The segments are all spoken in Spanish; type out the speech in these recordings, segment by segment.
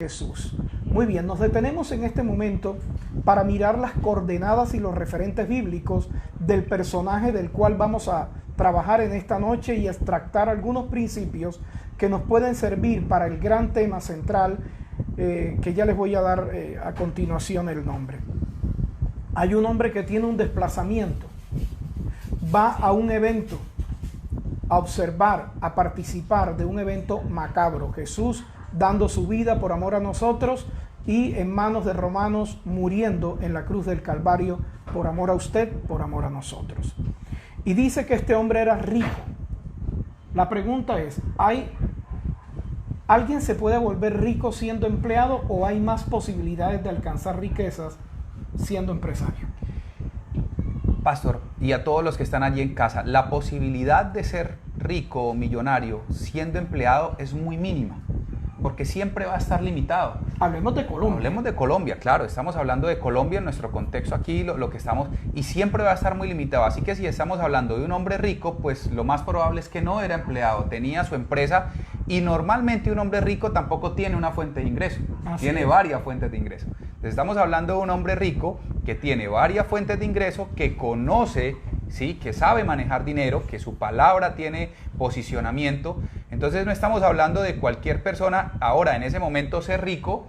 Jesús. Muy bien, nos detenemos en este momento para mirar las coordenadas y los referentes bíblicos del personaje del cual vamos a trabajar en esta noche y extractar algunos principios que nos pueden servir para el gran tema central que ya les voy a dar a continuación el nombre. Hay un hombre que tiene un desplazamiento, va a un evento, a observar, a participar de un evento macabro. Jesús dando su vida por amor a nosotros y en manos de romanos muriendo en la cruz del Calvario por amor a usted, por amor a nosotros. Y dice que este hombre era rico. La pregunta es, ¿alguien se puede volver rico siendo empleado o hay más posibilidades de alcanzar riquezas siendo empresario? Pastor, y a todos los que están allí en casa, la posibilidad de ser rico o millonario siendo empleado es muy mínima, porque siempre va a estar limitado. Hablemos de Colombia. Hablemos de Colombia, claro, estamos hablando de Colombia en nuestro contexto aquí, lo que estamos, y siempre va a estar muy limitado. Así que si estamos hablando de un hombre rico, pues lo más probable es que no era empleado, tenía su empresa, y normalmente un hombre rico tampoco tiene una fuente de ingreso, tiene varias fuentes de ingreso. Entonces estamos hablando de un hombre rico que tiene varias fuentes de ingreso, que conoce, ¿sí?, que sabe manejar dinero, que su palabra tiene posicionamiento. Entonces no estamos hablando de cualquier persona ahora en ese momento ser rico.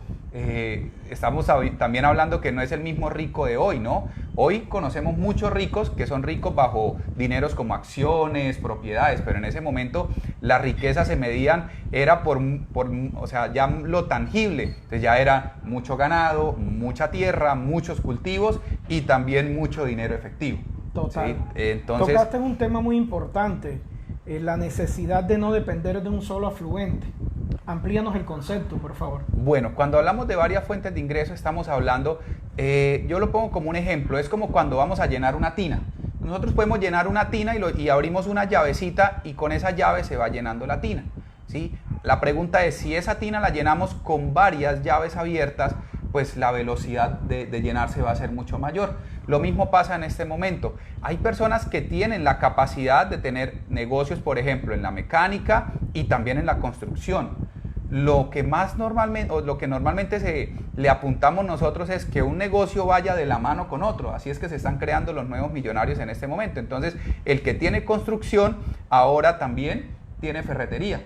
Estamos también hablando que no es el mismo rico de hoy, ¿no? Hoy conocemos muchos ricos que son ricos bajo dineros como acciones, propiedades, pero en ese momento las riquezas se medían, era o sea, ya lo tangible. Entonces ya era mucho ganado, mucha tierra, muchos cultivos y también mucho dinero efectivo. Total. ¿Sí? Entonces, tocaste un tema muy importante, la necesidad de no depender de un solo afluente. Amplíanos el concepto, por favor. Bueno, cuando hablamos de varias fuentes de ingreso, estamos hablando, yo lo pongo como un ejemplo, es como cuando vamos a llenar una tina. Nosotros podemos llenar una tina y abrimos una llavecita y con esa llave se va llenando la tina, ¿sí? La pregunta es, si esa tina la llenamos con varias llaves abiertas, pues la velocidad de llenarse va a ser mucho mayor. Lo mismo pasa en este momento. Hay personas que tienen la capacidad de tener negocios, por ejemplo, en la mecánica y también en la construcción. Lo que normalmente le apuntamos nosotros es que un negocio vaya de la mano con otro. Así es que se están creando los nuevos millonarios en este momento. Entonces, el que tiene construcción ahora también tiene ferretería.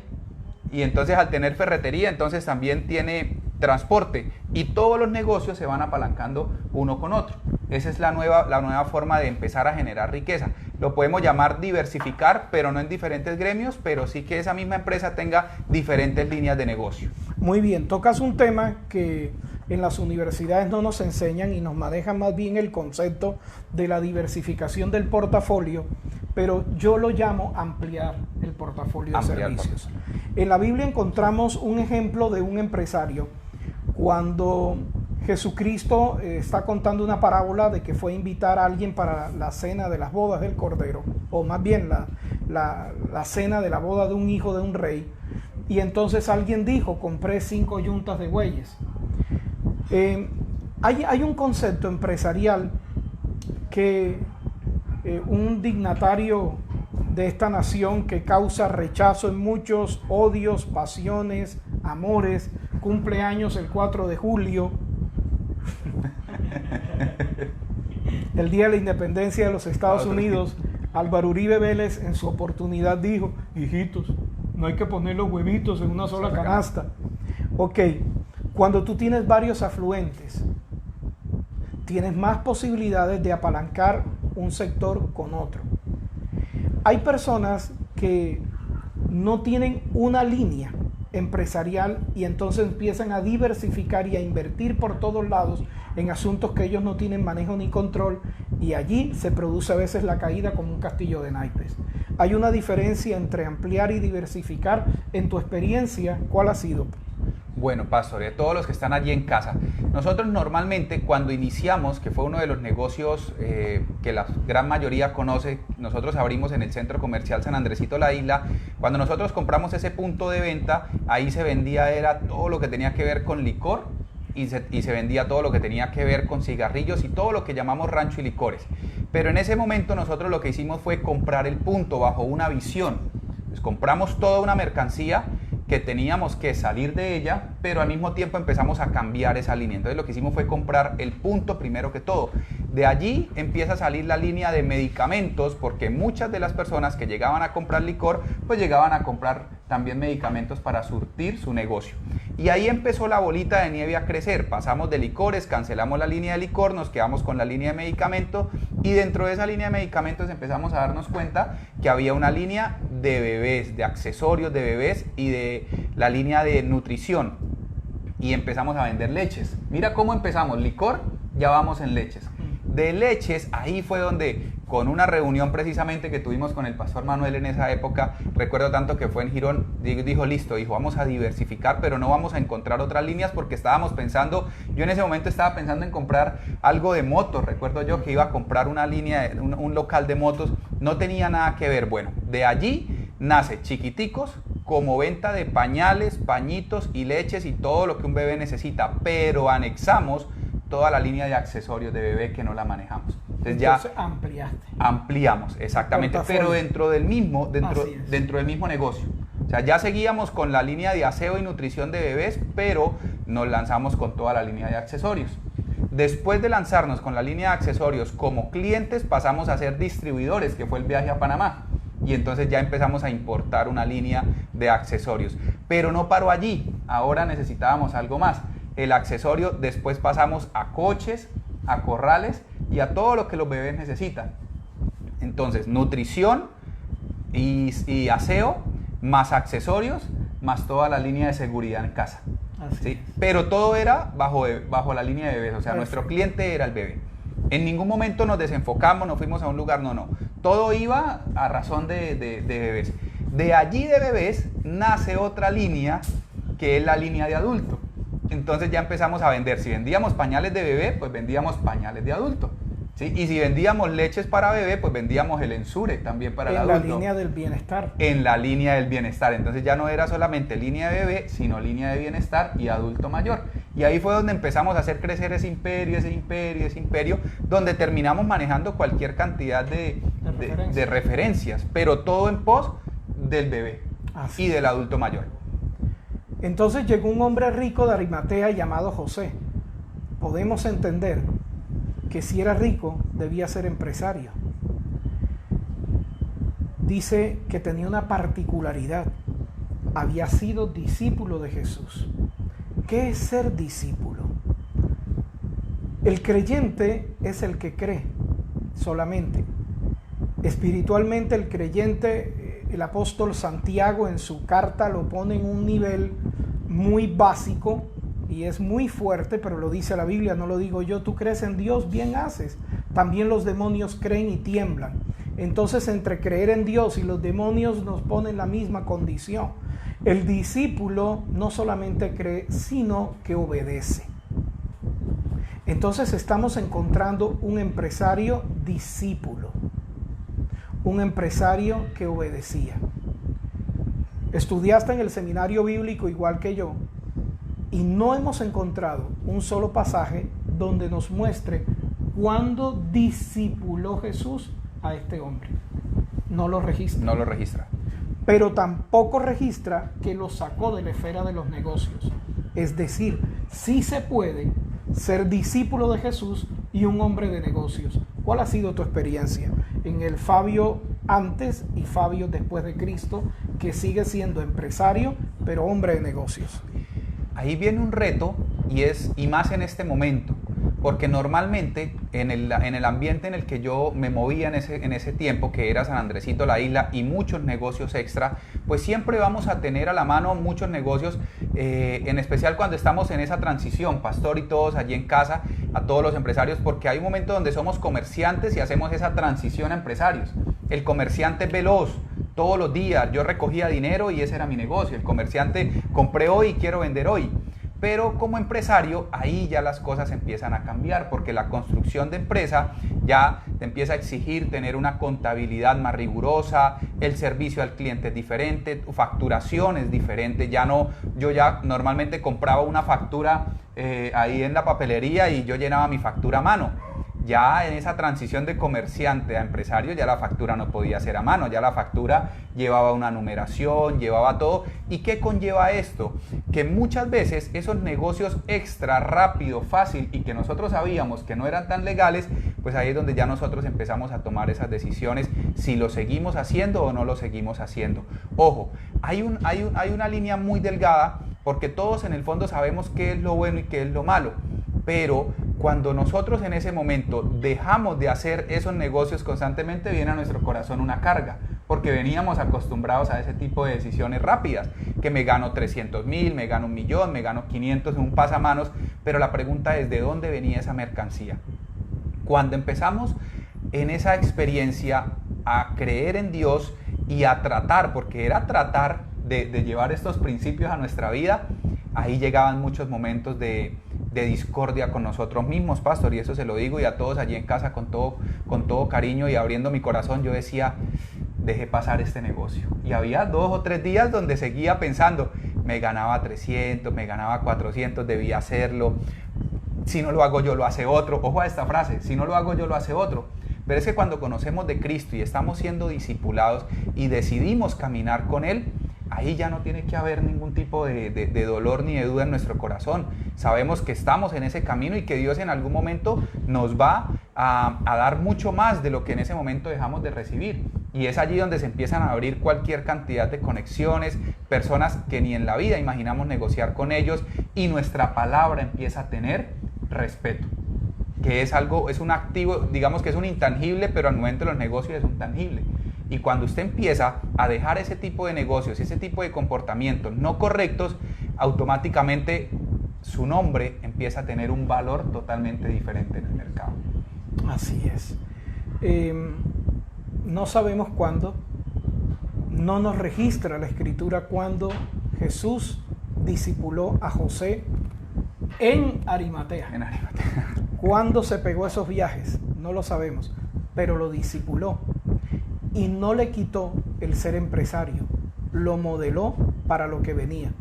Y entonces al tener ferretería, entonces también tiene transporte. Y todos los negocios se van apalancando uno con otro. Esa es la nueva forma de empezar a generar riqueza. Lo podemos llamar diversificar, pero no en diferentes gremios, pero sí que esa misma empresa tenga diferentes líneas de negocio. Muy bien, tocas un tema que en las universidades no nos enseñan y nos manejan más bien el concepto de la diversificación del portafolio, pero yo lo llamo ampliar el portafolio de servicios. En la Biblia encontramos un ejemplo de un empresario cuando Jesucristo está contando una parábola de que fue a invitar a alguien para la cena de las bodas del Cordero, o más bien la cena de la boda de un hijo de un rey, y entonces alguien dijo, compré 5 yuntas de bueyes. Hay un concepto empresarial que un dignatario de esta nación que causa rechazo en muchos, odios, pasiones, amores, cumpleaños el 4 de julio, el día de la independencia de los Estados Unidos. Álvaro Uribe Vélez en su oportunidad dijo, hijitos, no hay que poner los huevitos en una sola canasta. Ok, cuando tú tienes varios afluentes, tienes más posibilidades de apalancar un sector con otro. Hay personas que no tienen una línea empresarial y entonces empiezan a diversificar y a invertir por todos lados en asuntos que ellos no tienen manejo ni control, y allí se produce a veces la caída como un castillo de naipes. Hay una diferencia entre ampliar y diversificar. En tu experiencia, ¿cuál ha sido? Bueno, pastor, y a todos los que están allí en casa, nosotros normalmente cuando iniciamos, que fue uno de los negocios que la gran mayoría conoce, nosotros abrimos en el Centro Comercial San Andresito La Isla. Cuando nosotros compramos ese punto de venta, ahí se vendía era todo lo que tenía que ver con licor y se vendía todo lo que tenía que ver con cigarrillos y todo lo que llamamos rancho y licores. Pero en ese momento nosotros lo que hicimos fue comprar el punto bajo una visión. Pues compramos toda una mercancía que teníamos que salir de ella pero al mismo tiempo empezamos a cambiar esa línea. Entonces lo que hicimos fue comprar el punto primero que todo. De allí empieza a salir la línea de medicamentos, porque muchas de las personas que llegaban a comprar licor, pues llegaban a comprar también medicamentos para surtir su negocio. Y ahí empezó la bolita de nieve a crecer. Pasamos de licores, cancelamos la línea de licor, nos quedamos con la línea de medicamentos, y dentro de esa línea de medicamentos empezamos a darnos cuenta que había una línea de bebés, de accesorios de bebés y de la línea de nutrición. Y empezamos a vender leches. Mira cómo empezamos, licor, ya vamos en leches. De leches, ahí fue donde, con una reunión precisamente que tuvimos con el pastor Manuel en esa época, recuerdo tanto que fue en Girón, dijo, listo, dijo, vamos a diversificar, pero no vamos a encontrar otras líneas, porque estábamos pensando, yo en ese momento estaba pensando en comprar algo de motos. Recuerdo yo que iba a comprar una línea, un local de motos, no tenía nada que ver. Bueno, de allí nace Chiquiticos, como venta de pañales, pañitos y leches y todo lo que un bebé necesita, pero anexamos toda la línea de accesorios de bebé que no la manejamos. Entonces ya ampliamos, exactamente, pero dentro del mismo negocio. O sea, ya seguíamos con la línea de aseo y nutrición de bebés, pero nos lanzamos con toda la línea de accesorios. Después de lanzarnos con la línea de accesorios como clientes, pasamos a ser distribuidores, que fue el viaje a Panamá. Y entonces ya empezamos a importar una línea de accesorios. Pero no paró allí, ahora necesitábamos algo más. El accesorio, después pasamos a coches, a corrales y a todo lo que los bebés necesitan. Entonces, nutrición y aseo, más accesorios, más toda la línea de seguridad en casa. ¿Sí? Pero todo era bajo la línea de bebés, o sea, nuestro cliente era el bebé. En ningún momento nos desenfocamos, nos fuimos a un lugar, no. Todo iba a razón de bebés. De allí de bebés nace otra línea, que es la línea de adulto. Entonces ya empezamos a vender. Si vendíamos pañales de bebé, pues vendíamos pañales de adulto, ¿sí? Y si vendíamos leches para bebé, pues vendíamos el Ensure también para el adulto. En la línea del bienestar. En la línea del bienestar. Entonces ya no era solamente línea de bebé, sino línea de bienestar y adulto mayor. Y ahí fue donde empezamos a hacer crecer ese imperio, donde terminamos manejando cualquier cantidad de referencias, pero todo en pos del bebé y del adulto mayor. Entonces llegó un hombre rico de Arimatea llamado José. Podemos entender que si era rico, debía ser empresario. Dice que tenía una particularidad. Había sido discípulo de Jesús. ¿Qué es ser discípulo? El creyente es el que cree solamente. Espiritualmente el creyente, el apóstol Santiago en su carta lo pone en un nivel muy básico y es muy fuerte, pero lo dice la Biblia, no lo digo yo. Tú crees en Dios, bien haces. También los demonios creen y tiemblan. Entonces, entre creer en Dios y los demonios nos ponen la misma condición. El discípulo no solamente cree, sino que obedece. Entonces estamos encontrando un empresario discípulo, un empresario que obedecía. Estudiaste en el seminario bíblico igual que yo y no hemos encontrado un solo pasaje donde nos muestre cuándo discipuló Jesús a este hombre. No lo registra. No lo registra. Pero tampoco registra que lo sacó de la esfera de los negocios. Es decir, sí se puede ser discípulo de Jesús y un hombre de negocios. ¿Cuál ha sido tu experiencia en el Fabio antes y Fabio después de Cristo, que sigue siendo empresario, pero hombre de negocios? Ahí viene un reto y más en este momento, porque normalmente en el ambiente en el que yo me movía en ese tiempo, que era San Andresito, la isla, y muchos negocios extra, pues siempre vamos a tener a la mano muchos negocios, en especial cuando estamos en esa transición, pastor y todos allí en casa, a todos los empresarios, porque hay un momento donde somos comerciantes y hacemos esa transición a empresarios. El comerciante es veloz. Todos los días yo recogía dinero y ese era mi negocio. El comerciante, compré hoy y quiero vender hoy. Pero como empresario, ahí ya las cosas empiezan a cambiar, porque la construcción de empresa ya te empieza a exigir tener una contabilidad más rigurosa, el servicio al cliente es diferente, tu facturación es diferente. Yo ya normalmente compraba una factura ahí en la papelería y yo llenaba mi factura a mano. Ya en esa transición de comerciante a empresario, ya la factura no podía ser a mano, ya la factura llevaba una numeración, llevaba todo. ¿Y qué conlleva esto? Que muchas veces esos negocios extra, rápido, fácil y que nosotros sabíamos que no eran tan legales, pues ahí es donde ya nosotros empezamos a tomar esas decisiones, si lo seguimos haciendo o no lo seguimos haciendo. Ojo, hay una línea muy delgada, porque todos en el fondo sabemos qué es lo bueno y qué es lo malo, pero cuando nosotros en ese momento dejamos de hacer esos negocios constantemente, viene a nuestro corazón una carga, porque veníamos acostumbrados a ese tipo de decisiones rápidas, que me gano 300,000, me gano 1,000,000, me gano 500 en un pasamanos, pero la pregunta es, ¿de dónde venía esa mercancía? Cuando empezamos en esa experiencia a creer en Dios y a tratar, porque era tratar de llevar estos principios a nuestra vida, ahí llegaban muchos momentos de discordia con nosotros mismos, pastor, y eso se lo digo, y a todos allí en casa con todo cariño y abriendo mi corazón, yo decía, dejé pasar este negocio. Y había 2 o 3 días donde seguía pensando, me ganaba 300, me ganaba 400, debía hacerlo, si no lo hago yo lo hace otro. Ojo a esta frase, si no lo hago yo lo hace otro. Pero es que cuando conocemos de Cristo y estamos siendo discipulados y decidimos caminar con Él, ahí ya no tiene que haber ningún tipo de dolor ni de duda en nuestro corazón. Sabemos que estamos en ese camino y que Dios en algún momento nos va a dar mucho más de lo que en ese momento dejamos de recibir. Y es allí donde se empiezan a abrir cualquier cantidad de conexiones, personas que ni en la vida imaginamos negociar con ellos, y nuestra palabra empieza a tener respeto, que es un activo, digamos que es un intangible, pero al momento de los negocios es un tangible. Y cuando usted empieza a dejar ese tipo de negocios, ese tipo de comportamientos no correctos, automáticamente su nombre empieza a tener un valor totalmente diferente en el mercado. Así es. No sabemos cuándo, no nos registra la Escritura cuando Jesús discipuló a José en Arimatea. ¿Cuándo se pegó esos viajes? No lo sabemos, pero lo discipuló. Y no le quitó el ser empresario, lo modeló para lo que venía.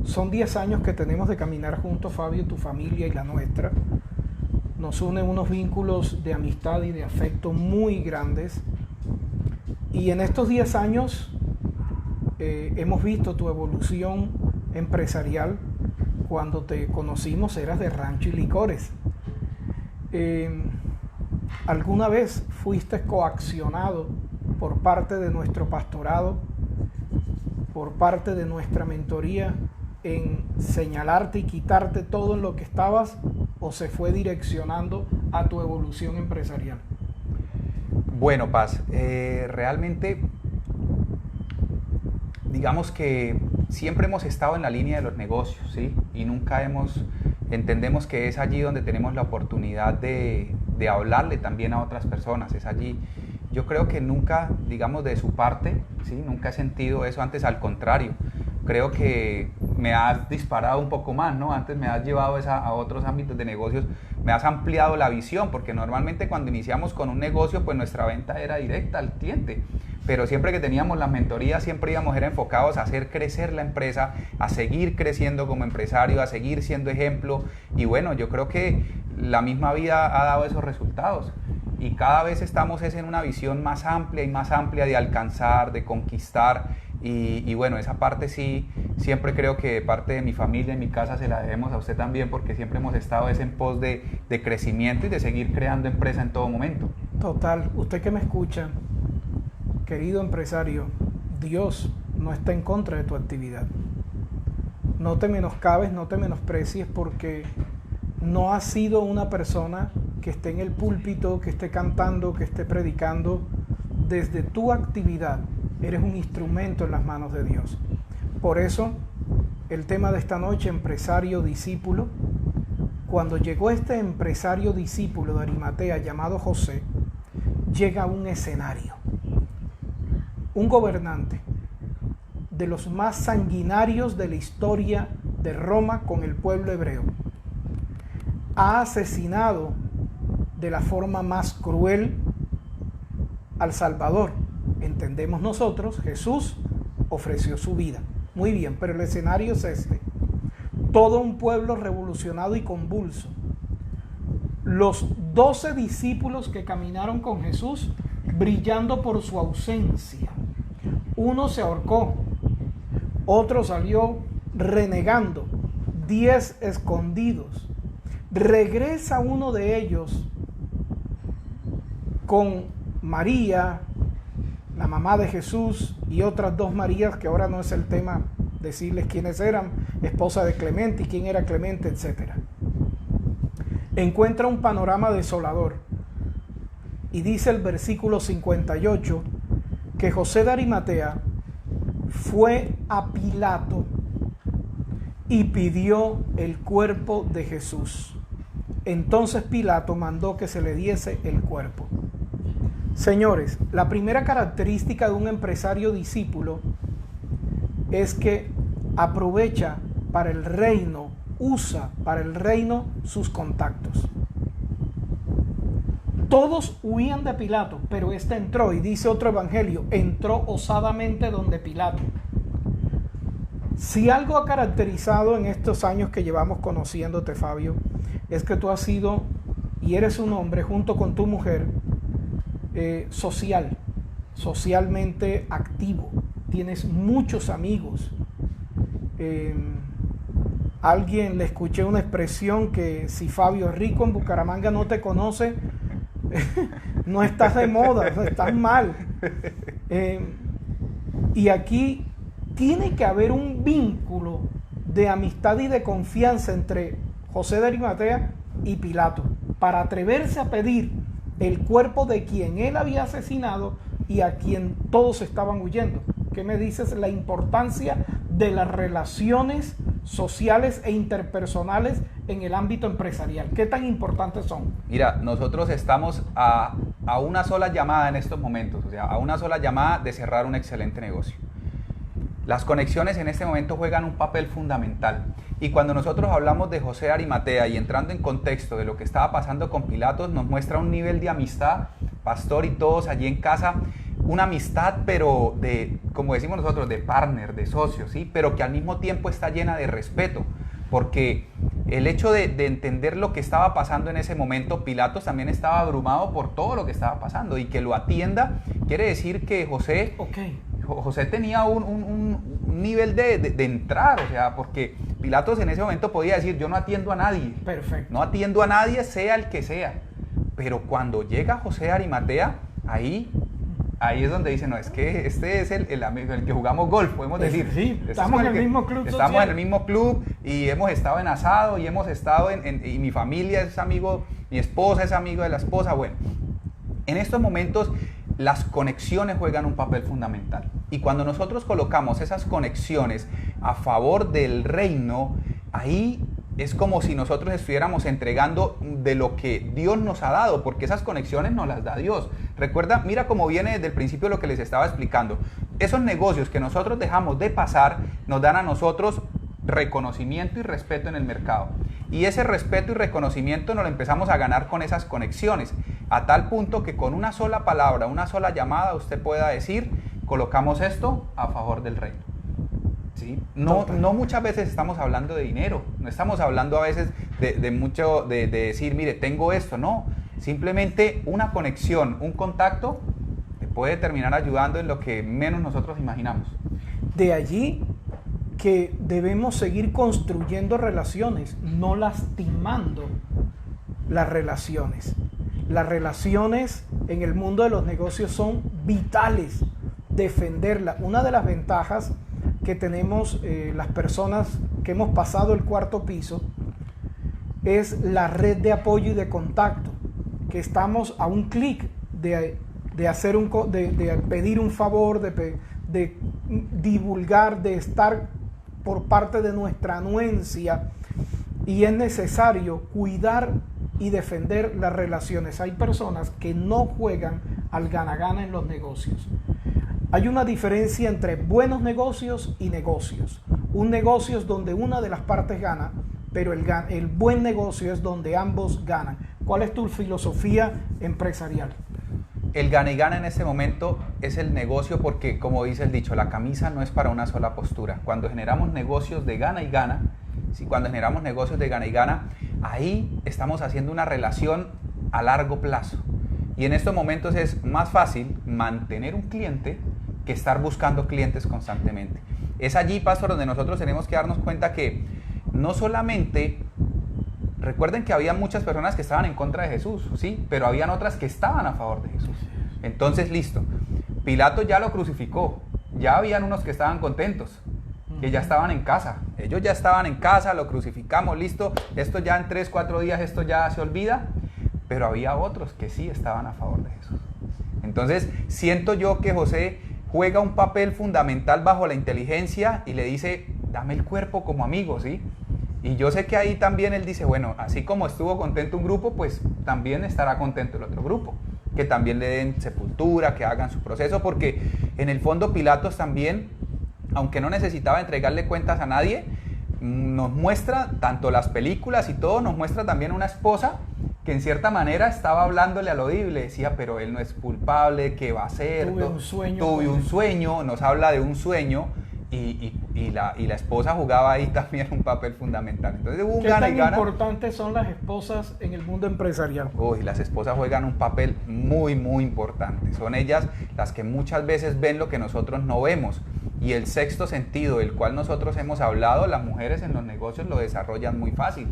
Son 10 años que tenemos de caminar juntos, Fabio, tu familia y la nuestra. Nos unen unos vínculos de amistad y de afecto muy grandes. Y en estos 10 años hemos visto tu evolución empresarial. Cuando te conocimos eras de rancho y licores. ¿Alguna vez fuiste coaccionado por parte de nuestro pastorado, por parte de nuestra mentoría, en señalarte y quitarte todo en lo que estabas, o se fue direccionando a tu evolución empresarial? Bueno, Paz, realmente digamos que siempre hemos estado en la línea de los negocios, ¿sí? Y nunca entendemos que es allí donde tenemos la oportunidad de hablarle también a otras personas, es allí. Yo creo que nunca, digamos, de su parte, ¿sí? Nunca he sentido eso, antes al contrario. Creo que me has disparado un poco más, ¿no? Antes me has llevado a otros ámbitos de negocios, me has ampliado la visión, porque normalmente cuando iniciamos con un negocio, pues nuestra venta era directa al cliente. Pero siempre que teníamos las mentorías, siempre íbamos enfocados a hacer crecer la empresa, a seguir creciendo como empresario, a seguir siendo ejemplo. Y bueno, yo creo que la misma vida ha dado esos resultados. Y cada vez estamos en una visión más amplia y más amplia de alcanzar, de conquistar. Y bueno, esa parte sí, siempre creo que parte de mi familia, en mi casa, se la debemos a usted también, porque siempre hemos estado en pos de crecimiento y de seguir creando empresa en todo momento. Total, usted que me escucha, querido empresario, Dios no está en contra de tu actividad. No te menoscabes, no te menosprecies, porque no has sido una persona que esté en el púlpito, que esté cantando, que esté predicando. Desde tu actividad eres un instrumento en las manos de Dios. Por eso, el tema de esta noche, empresario discípulo. Cuando llegó este empresario discípulo de Arimatea llamado José, llega a un escenario. Un gobernante de los más sanguinarios de la historia de Roma con el pueblo hebreo. Ha asesinado de la forma más cruel al Salvador. Entendemos nosotros, Jesús ofreció su vida. Muy bien, pero el escenario es este. Todo un pueblo revolucionado y convulso. los 12 discípulos que caminaron con Jesús brillando por su ausencia. Uno se ahorcó, otro salió renegando, 10 escondidos. Regresa uno de ellos con María, la mamá de Jesús, y otras 2 Marías, que ahora no es el tema decirles quiénes eran, esposa de Clemente y quién era Clemente, etc. Encuentra un panorama desolador y dice el versículo 58 que José de Arimatea fue a Pilato y pidió el cuerpo de Jesús. Entonces Pilato mandó que se le diese el cuerpo. Señores, la primera característica de un empresario discípulo es que aprovecha para el reino, usa para el reino sus contactos. Todos huían de Pilato, pero este entró, y dice otro evangelio, entró osadamente donde Pilato. Si algo ha caracterizado en estos años que llevamos conociéndote, Fabio, es que tú has sido y eres un hombre junto con tu mujer socialmente activo. Tienes muchos amigos. Alguien le escuché una expresión que si Fabio Rico en Bucaramanga no te conoce, no estás de moda, estás mal. Y aquí tiene que haber un vínculo de amistad y de confianza entre José de Arimatea y Pilato para atreverse a pedir el cuerpo de quien él había asesinado y a quien todos estaban huyendo. ¿Qué me dices? La importancia de las relaciones sociales e interpersonales en el ámbito empresarial. ¿Qué tan importantes son? Mira, nosotros estamos a una sola llamada en estos momentos, o sea, a una sola llamada de cerrar un excelente negocio. Las conexiones en este momento juegan un papel fundamental. Y cuando nosotros hablamos de José de Arimatea y entrando en contexto de lo que estaba pasando con Pilatos, nos muestra un nivel de amistad, pastor y todos allí en casa, una amistad, pero de, como decimos nosotros, de partner, de socios, ¿sí? Pero que al mismo tiempo está llena de respeto, porque el hecho de entender lo que estaba pasando en ese momento, Pilatos también estaba abrumado por todo lo que estaba pasando, y que lo atienda quiere decir que José tenía un nivel de entrar, o sea, porque Pilatos en ese momento podía decir, yo no atiendo a nadie. Perfecto. No atiendo a nadie, sea el que sea. Pero cuando llega José de Arimatea, ahí es donde dice, no, es que este es el que jugamos golf, podemos decir. Sí, estamos en el mismo club social. Estamos en el mismo club y hemos estado en asado y hemos estado y mi familia es amigo, mi esposa es amigo de la esposa. Bueno, en estos momentos las conexiones juegan un papel fundamental. Y cuando nosotros colocamos esas conexiones a favor del reino, ahí es como si nosotros estuviéramos entregando de lo que Dios nos ha dado, porque esas conexiones nos las da Dios. Recuerda, mira cómo viene desde el principio lo que les estaba explicando. Esos negocios que nosotros dejamos de pasar nos dan a nosotros reconocimiento y respeto en el mercado. Y ese respeto y reconocimiento nos lo empezamos a ganar con esas conexiones, a tal punto que con una sola palabra, una sola llamada, usted pueda decir, colocamos esto a favor del reino. ¿Sí? No muchas veces estamos hablando de dinero, no estamos hablando a veces de decir, mire, tengo esto, no. Simplemente una conexión, un contacto, te puede terminar ayudando en lo que menos nosotros imaginamos. De allí que debemos seguir construyendo relaciones, no lastimando las relaciones. Las relaciones en el mundo de los negocios son vitales, defenderlas. Una de las ventajas que tenemos las personas que hemos pasado el 4º piso es la red de apoyo y de contacto, que estamos a un clic de pedir un favor, de divulgar, de estar por parte de nuestra anuencia, y es necesario cuidar y defender las relaciones. Hay personas que no juegan al gana-gana en los negocios. Hay una diferencia entre buenos negocios y negocios. Un negocio es donde una de las partes gana, pero el buen negocio es donde ambos ganan. ¿Cuál es tu filosofía empresarial? El gana y gana en este momento es el negocio porque, como dice el dicho, la camisa no es para una sola postura. Cuando generamos negocios de gana y gana, cuando generamos negocios de gana y gana, ahí estamos haciendo una relación a largo plazo. Y en estos momentos es más fácil mantener un cliente que estar buscando clientes constantemente. Es allí, pastor, donde nosotros tenemos que darnos cuenta que no solamente, recuerden que había muchas personas que estaban en contra de Jesús, ¿sí? Pero habían otras que estaban a favor de Jesús. Entonces, listo, Pilato ya lo crucificó, ya habían unos que estaban contentos, que ya estaban en casa, ellos ya estaban en casa, lo crucificamos, listo, esto ya en 3, 4 días, esto ya se olvida, pero había otros que sí estaban a favor de Jesús. Entonces, siento yo que José juega un papel fundamental bajo la inteligencia y le dice, dame el cuerpo como amigo, ¿sí? Y yo sé que ahí también él dice, bueno, así como estuvo contento un grupo, pues también estará contento el otro grupo, que también le den sepultura, que hagan su proceso, porque en el fondo Pilatos también, aunque no necesitaba entregarle cuentas a nadie, nos muestra, tanto las películas y todo, nos muestra también una esposa que en cierta manera estaba hablándole al oído y le decía, pero él no es culpable, ¿qué va a hacer? Tuve un sueño, nos habla de un sueño, y la esposa jugaba ahí también un papel fundamental. Entonces hubo un gana y gana. ¿Qué tan importantes son las esposas en el mundo empresarial? Uy, las esposas juegan un papel muy, muy importante. Son ellas las que muchas veces ven lo que nosotros no vemos. Y el sexto sentido del cual nosotros hemos hablado, las mujeres en los negocios lo desarrollan muy fácil.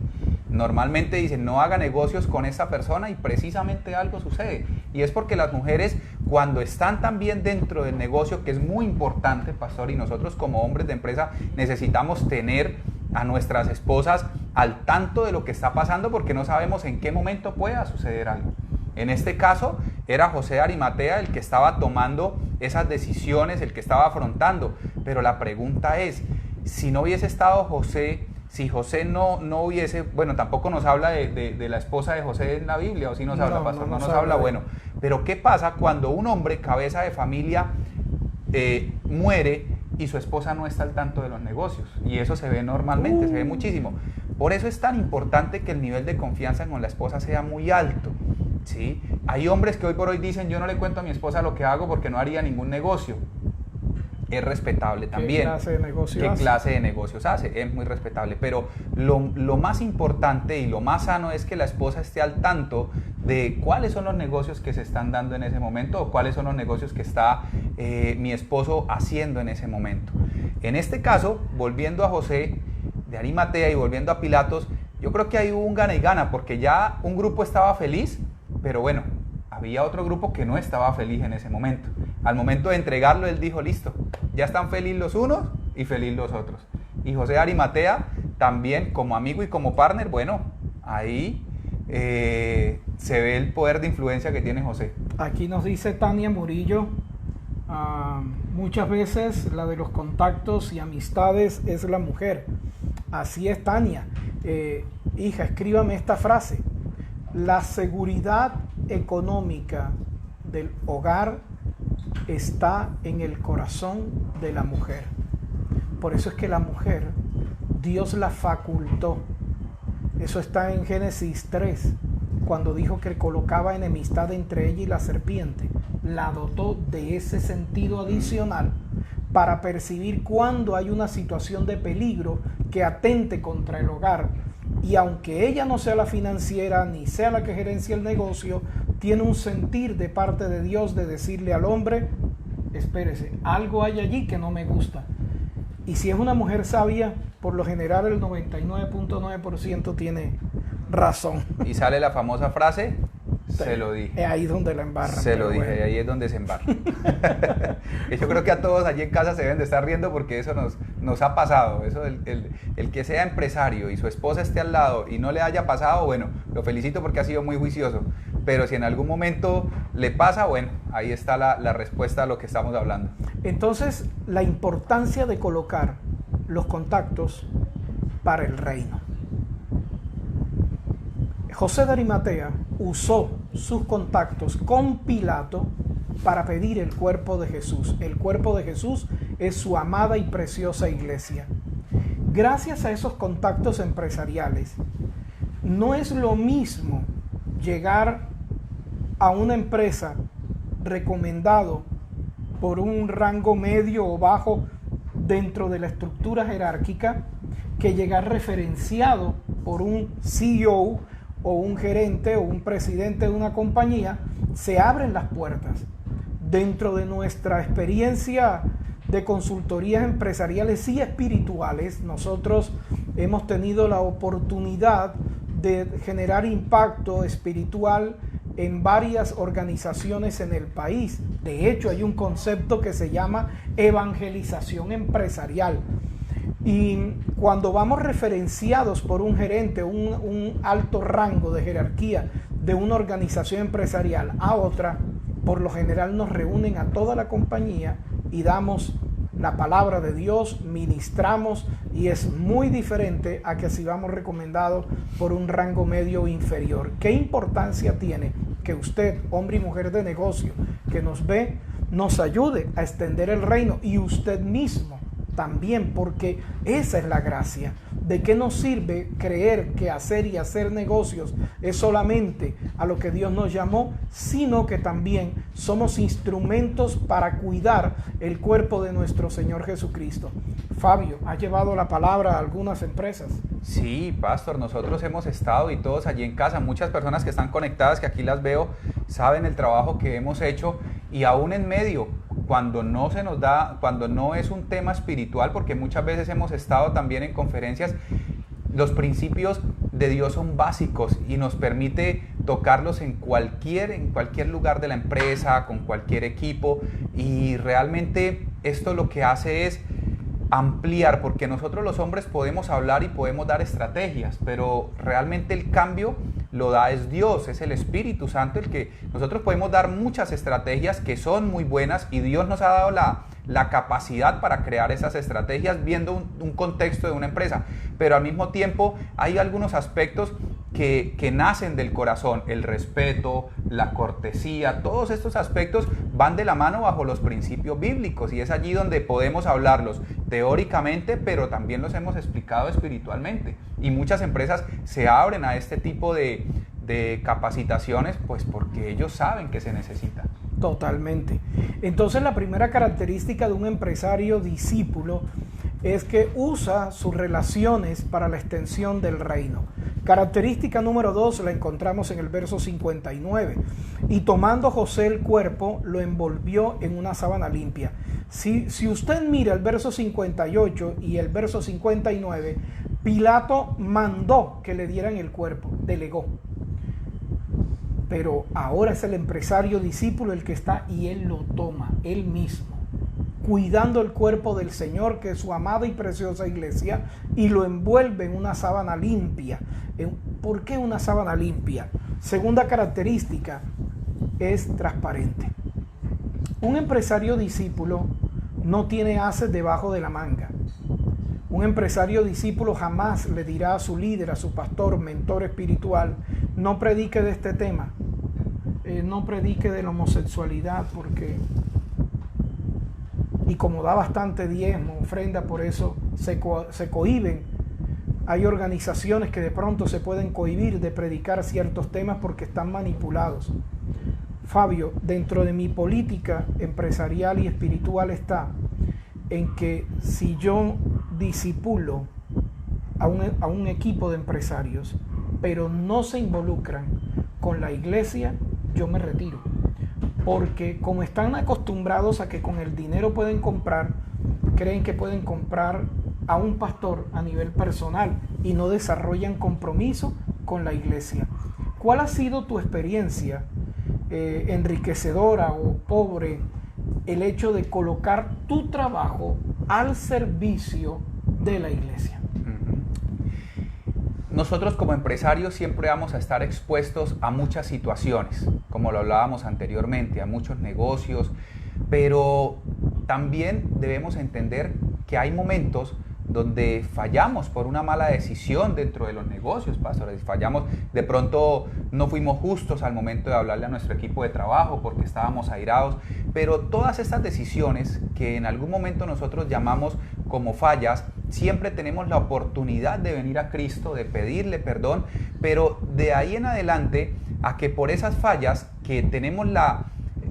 Normalmente dicen, no haga negocios con esta persona y precisamente algo sucede. Y es porque las mujeres, cuando están también dentro del negocio, que es muy importante, pastor, y nosotros como hombres de empresa necesitamos tener a nuestras esposas al tanto de lo que está pasando, porque no sabemos en qué momento pueda suceder algo. En este caso era José de Arimatea el que estaba tomando esas decisiones, el que estaba afrontando. Pero la pregunta es, si no hubiese estado José, si José no hubiese, bueno, tampoco nos habla de la esposa de José en la Biblia, o si nos habla, pastor, no nos habla, bueno. Pero ¿qué pasa cuando un hombre, cabeza de familia, muere y su esposa no está al tanto de los negocios? Y eso se ve normalmente, se ve muchísimo. Por eso es tan importante que el nivel de confianza con la esposa sea muy alto, ¿sí? Hay hombres que hoy por hoy dicen, yo no le cuento a mi esposa lo que hago porque no haría ningún negocio. Es respetable también. ¿Qué clase de negocios hace? Es muy respetable. Pero lo más importante y lo más sano es que la esposa esté al tanto de cuáles son los negocios que se están dando en ese momento o cuáles son los negocios que está mi esposo haciendo en ese momento. En este caso, volviendo a José de Arimatea y volviendo a Pilatos, yo creo que ahí hubo un gana y gana, porque ya un grupo estaba feliz, pero bueno, había otro grupo que no estaba feliz en ese momento. Al momento de entregarlo, él dijo, listo, ya están felices los unos y felices los otros. Y José de Arimatea también, como amigo y como partner, bueno, ahí se ve el poder de influencia que tiene José. Aquí nos dice Tania Murillo, muchas veces la de los contactos y amistades es la mujer. Así es, Tania. Hija, escríbame esta frase. La seguridad económica del hogar está en el corazón de la mujer. Por eso es que la mujer, Dios la facultó. Eso está en Génesis 3, cuando dijo que colocaba enemistad entre ella y la serpiente. La dotó de ese sentido adicional para percibir cuando hay una situación de peligro que atente contra el hogar. Y aunque ella no sea la financiera ni sea la que gerencia el negocio, tiene un sentir de parte de Dios de decirle al hombre, espérese, algo hay allí que no me gusta. Y si es una mujer sabia, por lo general el 99.9% tiene razón. Y sale la famosa frase, se lo dije. Es ahí donde la embarran. Se lo dije, bueno. Ahí es donde se embarra. Yo creo que a todos allí en casa se deben de estar riendo porque eso nos ha pasado. Eso el que sea empresario y su esposa esté al lado y no le haya pasado, bueno, lo felicito porque ha sido muy juicioso. Pero si en algún momento le pasa, bueno, ahí está la respuesta a lo que estamos hablando. Entonces, la importancia de colocar los contactos para el reino. José de Arimatea usó sus contactos con Pilato para pedir el cuerpo de Jesús. El cuerpo de Jesús es su amada y preciosa iglesia. Gracias a esos contactos empresariales, no es lo mismo llegar a una empresa recomendado por un rango medio o bajo dentro de la estructura jerárquica que llegar referenciado por un CEO o un gerente o un presidente de una compañía, se abren las puertas. Dentro de nuestra experiencia de consultorías empresariales y espirituales, nosotros hemos tenido la oportunidad de generar impacto espiritual en varias organizaciones en el país. De hecho, hay un concepto que se llama evangelización empresarial. Y cuando vamos referenciados por un gerente, un alto rango de jerarquía de una organización empresarial a otra, por lo general nos reúnen a toda la compañía y damos la palabra de Dios, ministramos, y es muy diferente a que si vamos recomendados por un rango medio o inferior. ¿Qué importancia tiene que usted, hombre y mujer de negocio, que nos ve, nos ayude a extender el reino, y usted mismo también, porque esa es la gracia? ¿De qué nos sirve creer que hacer y hacer negocios es solamente a lo que Dios nos llamó, sino que también somos instrumentos para cuidar el cuerpo de nuestro Señor Jesucristo? Fabio, ¿has llevado la palabra a algunas empresas? Sí, pastor, nosotros hemos estado, y todos allí en casa, muchas personas que están conectadas, que aquí las veo, saben el trabajo que hemos hecho, y aún en medio, cuando no se nos da, cuando no es un tema espiritual, porque muchas veces hemos estado también en conferencias, los principios de Dios son básicos y nos permite tocarlos en cualquier lugar de la empresa, con cualquier equipo, y realmente esto lo que hace es ampliar, porque nosotros los hombres podemos hablar y podemos dar estrategias, pero realmente el cambio lo da es Dios, es el Espíritu Santo el que nosotros podemos dar muchas estrategias que son muy buenas, y Dios nos ha dado la capacidad para crear esas estrategias viendo un contexto de una empresa, pero al mismo tiempo hay algunos aspectos que nacen del corazón, el respeto, la cortesía, todos estos aspectos van de la mano bajo los principios bíblicos, y es allí donde podemos hablarlos teóricamente, pero también los hemos explicado espiritualmente, y muchas empresas se abren a este tipo de capacitaciones, pues porque ellos saben que se necesita. Totalmente. Entonces, la primera característica de un empresario discípulo es que usa sus relaciones para la extensión del reino. Característica número 2 la encontramos en el verso 59. Y tomando José el cuerpo, lo envolvió en una sábana limpia. Si usted mira el verso 58 y el verso 59, Pilato mandó que le dieran el cuerpo, delegó. Pero ahora es el empresario discípulo el que está, y él lo toma, él mismo, cuidando el cuerpo del Señor, que es su amada y preciosa iglesia, y lo envuelve en una sábana limpia. ¿Por qué una sábana limpia? Segunda característica, es transparente. Un empresario discípulo no tiene ases debajo de la manga. Un empresario discípulo jamás le dirá a su líder, a su pastor, mentor espiritual: no predique de este tema, no predique de la homosexualidad, porque... Y como da bastante diezmo, ofrenda, por eso se cohíben. Hay organizaciones que de pronto se pueden cohibir de predicar ciertos temas porque están manipulados. Fabio, dentro de mi política empresarial y espiritual está en que si yo discipulo a un equipo de empresarios, pero no se involucran con la iglesia, yo me retiro. Porque como están acostumbrados a que con el dinero pueden comprar, creen que pueden comprar a un pastor a nivel personal y no desarrollan compromiso con la iglesia. ¿Cuál ha sido tu experiencia enriquecedora o pobre, el hecho de colocar tu trabajo al servicio de la iglesia? Nosotros como empresarios siempre vamos a estar expuestos a muchas situaciones, como lo hablábamos anteriormente, a muchos negocios, pero también debemos entender que hay momentos donde fallamos por una mala decisión dentro de los negocios, pastores. Fallamos, de pronto no fuimos justos al momento de hablarle a nuestro equipo de trabajo porque estábamos airados, pero todas estas decisiones que en algún momento nosotros llamamos como fallas, siempre tenemos la oportunidad de venir a Cristo, de pedirle perdón, pero de ahí en adelante a que por esas fallas que tenemos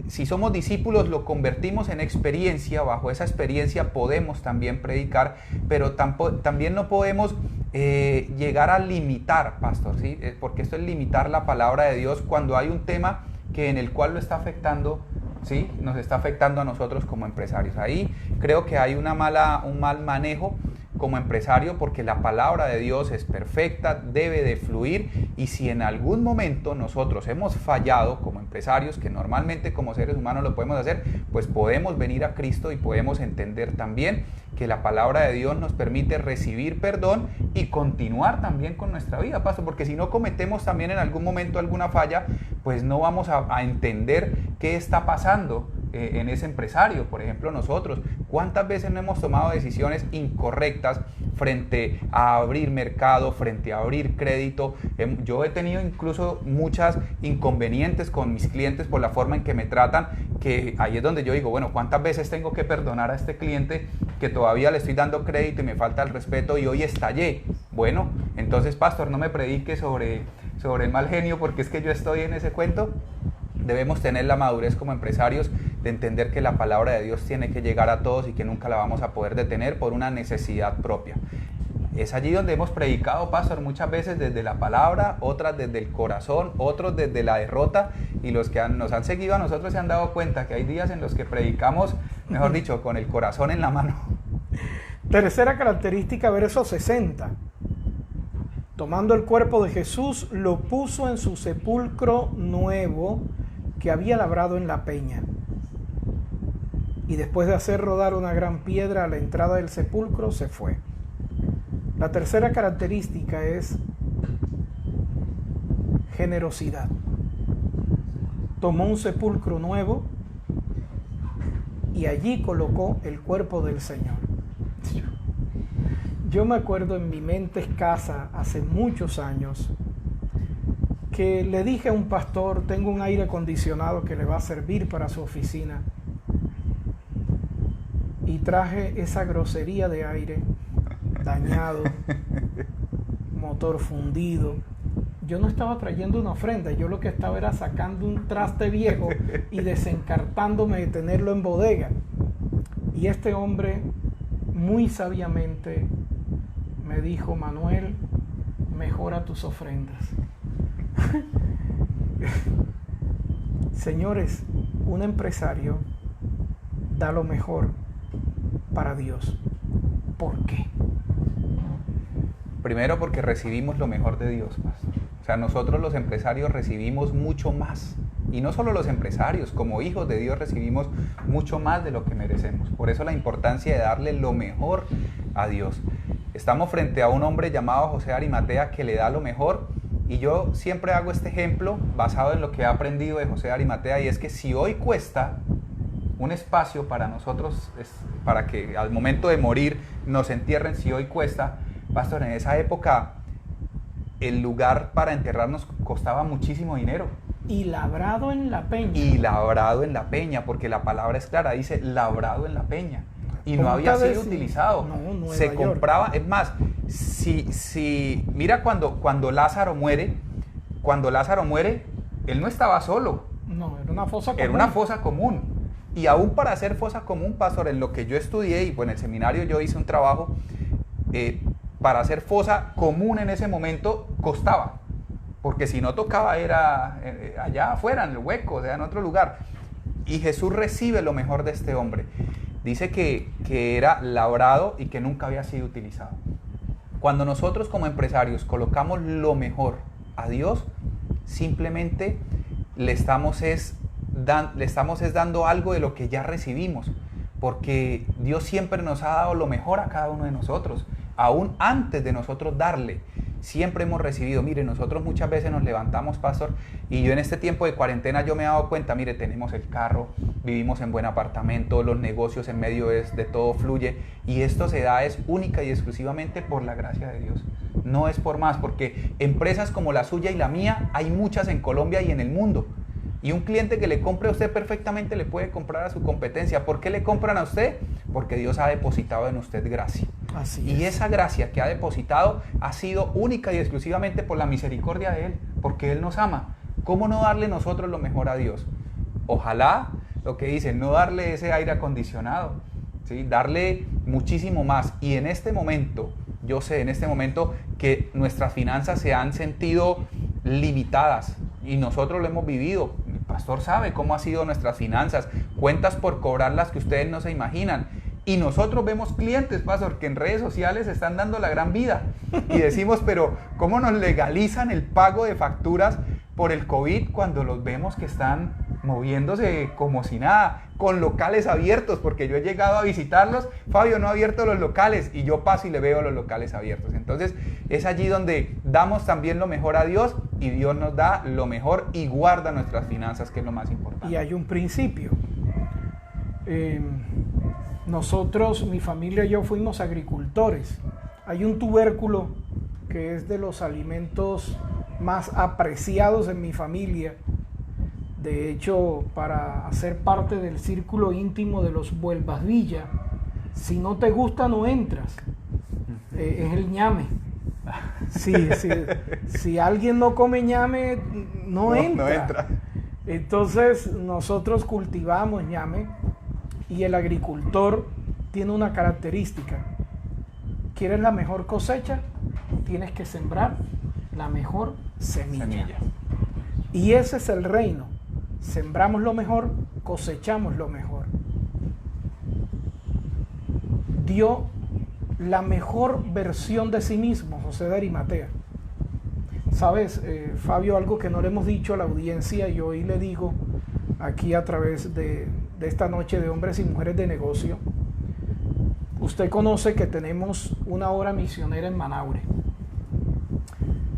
si somos discípulos, lo convertimos en experiencia, bajo esa experiencia podemos también predicar, pero también no podemos llegar a limitar, pastor, ¿sí? Porque esto es limitar la palabra de Dios cuando hay un tema que en el cual lo está afectando, ¿sí? Nos está afectando a nosotros como empresarios. Ahí creo que hay un mal manejo como empresario, porque la palabra de Dios es perfecta, debe de fluir, y si en algún momento nosotros hemos fallado como empresarios, que normalmente como seres humanos lo podemos hacer, pues podemos venir a Cristo y podemos entender también que la palabra de Dios nos permite recibir perdón y continuar también con nuestra vida, pastor, porque si no cometemos también en algún momento alguna falla, pues no vamos a entender qué está pasando en ese empresario. Por ejemplo, nosotros, ¿cuántas veces no hemos tomado decisiones incorrectas frente a abrir mercado, frente a abrir crédito? Yo he tenido incluso muchas inconvenientes con mis clientes por la forma en que me tratan, que ahí es donde yo digo, bueno, ¿cuántas veces tengo que perdonar a este cliente que todavía le estoy dando crédito y me falta el respeto y hoy estallé? Bueno, entonces, pastor, no me predique sobre el mal genio, porque es que yo estoy en ese cuento. Debemos tener la madurez como empresarios de entender que la palabra de Dios tiene que llegar a todos y que nunca la vamos a poder detener por una necesidad propia. Es allí donde hemos predicado, pastor, muchas veces desde la palabra, otras desde el corazón, otros desde la derrota, y los que nos han seguido a nosotros se han dado cuenta que hay días en los que predicamos, mejor dicho, con el corazón en la mano. Tercera característica, verso 60. Tomando el cuerpo de Jesús, lo puso en su sepulcro nuevo que había labrado en la peña. Y después de hacer rodar una gran piedra a la entrada del sepulcro, se fue. La tercera característica es generosidad. Tomó un sepulcro nuevo y allí colocó el cuerpo del Señor. Yo me acuerdo en mi mente escasa, hace muchos años, que le dije a un pastor, tengo un aire acondicionado que le va a servir para su oficina. Y traje esa grosería de aire, dañado, motor fundido. Yo no estaba trayendo una ofrenda, yo lo que estaba era sacando un traste viejo y desencartándome de tenerlo en bodega. Y este hombre muy sabiamente me dijo, Manuel, mejora tus ofrendas. Señores, un empresario da lo mejor para Dios. ¿Por qué? Primero, porque recibimos lo mejor de Dios, pastor. O sea, nosotros los empresarios recibimos mucho más. Y no solo los empresarios, como hijos de Dios recibimos mucho más de lo que merecemos. Por eso la importancia de darle lo mejor a Dios. Estamos frente a un hombre llamado José de Arimatea que le da lo mejor, y yo siempre hago este ejemplo basado en lo que he aprendido de José de Arimatea, y es que si hoy cuesta un espacio para nosotros, para que al momento de morir nos entierren, si hoy cuesta, pastor, en esa época el lugar para enterrarnos costaba muchísimo dinero. Y labrado en la peña. Y labrado en la peña, porque la palabra es clara, dice labrado en la peña. Y no había sido utilizado. No, se compraba, es más, mira cuando Lázaro muere, él no estaba solo. No, era una fosa común. Era una fosa común. Y aún para hacer fosa común, pastor, en lo que yo estudié, y pues en el seminario yo hice un trabajo, para hacer fosa común en ese momento costaba. Porque si no tocaba era allá afuera, en el hueco, o sea, en otro lugar. Y Jesús recibe lo mejor de este hombre. Dice que era labrado y que nunca había sido utilizado. Cuando nosotros como empresarios colocamos lo mejor a Dios, simplemente le estamos dando algo de lo que ya recibimos. Porque Dios siempre nos ha dado lo mejor a cada uno de nosotros. Aún antes de nosotros darle, siempre hemos recibido. Mire, nosotros muchas veces nos levantamos, pastor, y yo en este tiempo de cuarentena yo me he dado cuenta, mire, tenemos el carro, vivimos en buen apartamento, los negocios en medio de todo fluye, y esto se da es única y exclusivamente por la gracia de Dios. No es por más, porque empresas como la suya y la mía hay muchas en Colombia y en el mundo. Y un cliente que le compre a usted perfectamente le puede comprar a su competencia. ¿Por qué le compran a usted? Porque Dios ha depositado en usted gracia. Así y es. esa gracia que ha depositado ha sido única y exclusivamente por la misericordia de Él, porque Él nos ama. ¿Cómo no darle nosotros lo mejor a Dios? Ojalá, lo que dice, no darle ese aire acondicionado, ¿sí? Darle muchísimo más. Y en este momento yo sé en este momento que nuestras finanzas se han sentido limitadas y nosotros lo hemos vivido. El pastor sabe cómo han sido nuestras finanzas, cuentas por cobrar las que ustedes no se imaginan. Y nosotros vemos clientes, pastor, que en redes sociales están dando la gran vida. Y decimos, pero ¿cómo nos legalizan el pago de facturas por el COVID cuando los vemos que están moviéndose como si nada, con locales abiertos? Porque yo he llegado a visitarlos, Fabio no ha abierto los locales, y yo paso y le veo los locales abiertos. Entonces es allí donde damos también lo mejor a Dios, y Dios nos da lo mejor y guarda nuestras finanzas, que es lo más importante. Y hay un principio. Nosotros, mi familia y yo fuimos agricultores. Hay un tubérculo que es de los alimentos más apreciados en mi familia. De hecho, para hacer parte del círculo íntimo de los Vuelvas Villa, si no te gusta, no entras. Es el ñame. Sí, si alguien no come ñame, no entra. Entonces, nosotros cultivamos ñame, y el agricultor tiene una característica. ¿Quieres la mejor cosecha? Tienes que sembrar la mejor semilla. Y ese es el reino. Sembramos lo mejor, cosechamos lo mejor. Dio la mejor versión de sí mismo, José de Arimatea. Sabes, Fabio, algo que no le hemos dicho a la audiencia, y hoy le digo aquí a través de esta noche de hombres y mujeres de negocio. Usted conoce que tenemos una obra misionera en Manaure.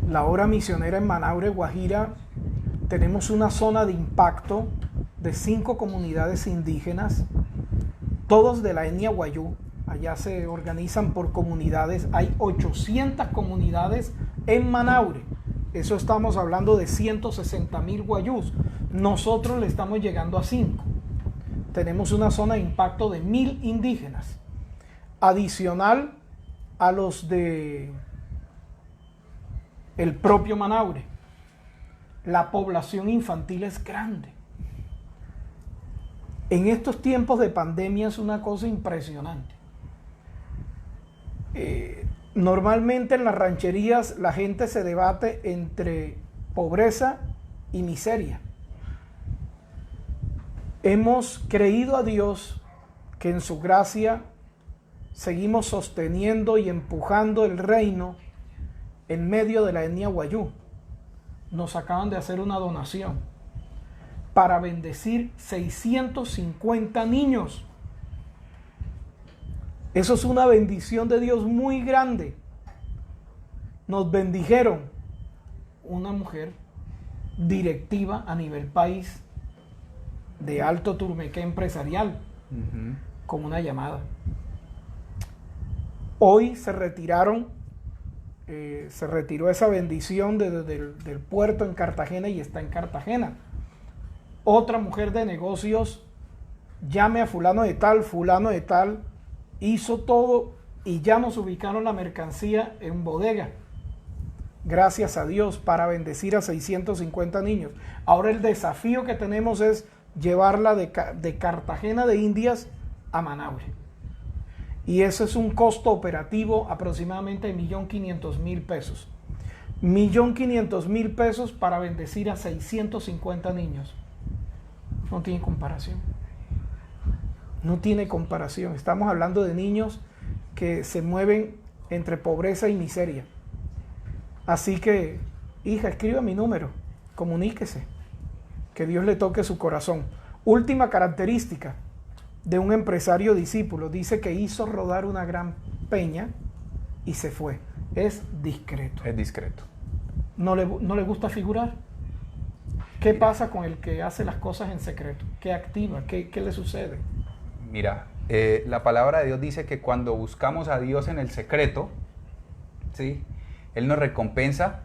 La obra misionera en Manaure, Guajira, tenemos una zona de impacto de 5 comunidades indígenas, todos de la etnia Wayuu. Allá se organizan por comunidades. Hay 800 comunidades en Manaure. Eso estamos hablando de 160,000 Wayús. Nosotros le estamos llegando a 5. Tenemos una zona de impacto de 1,000 indígenas, adicional a los de el propio Manaure. La población infantil es grande. En estos tiempos de pandemia es una cosa impresionante. Normalmente en las rancherías la gente se debate entre pobreza y miseria. Hemos creído a Dios que en su gracia seguimos sosteniendo y empujando el reino en medio de la etnia Wayuu. Nos acaban de hacer una donación para bendecir 650 niños. Eso es una bendición de Dios muy grande. Nos bendijeron una mujer directiva a nivel país de Alto Turmequé empresarial, con una llamada. Hoy se retiró esa bendición del puerto en Cartagena, y está en Cartagena. Otra mujer de negocios, llame a fulano de tal, hizo todo y ya nos ubicaron la mercancía en bodega. Gracias a Dios, para bendecir a 650 niños. Ahora el desafío que tenemos es llevarla de Cartagena de Indias a Manaure. Y ese es un costo operativo aproximadamente de 1.500.000 pesos. 1.500.000 pesos para bendecir a 650 niños. No tiene comparación. No tiene comparación. Estamos hablando de niños que se mueven entre pobreza y miseria. Así que, hija, escriba mi número, comuníquese, que Dios le toque su corazón. Última característica de un empresario discípulo, dice que hizo rodar una gran peña y se fue. Es discreto. Es discreto. ¿No le gusta figurar? ¿Qué pasa con el que hace las cosas en secreto? ¿Qué activa? ¿Qué le sucede? Mira, la palabra de Dios dice que cuando buscamos a Dios en el secreto, ¿sí?, Él nos recompensa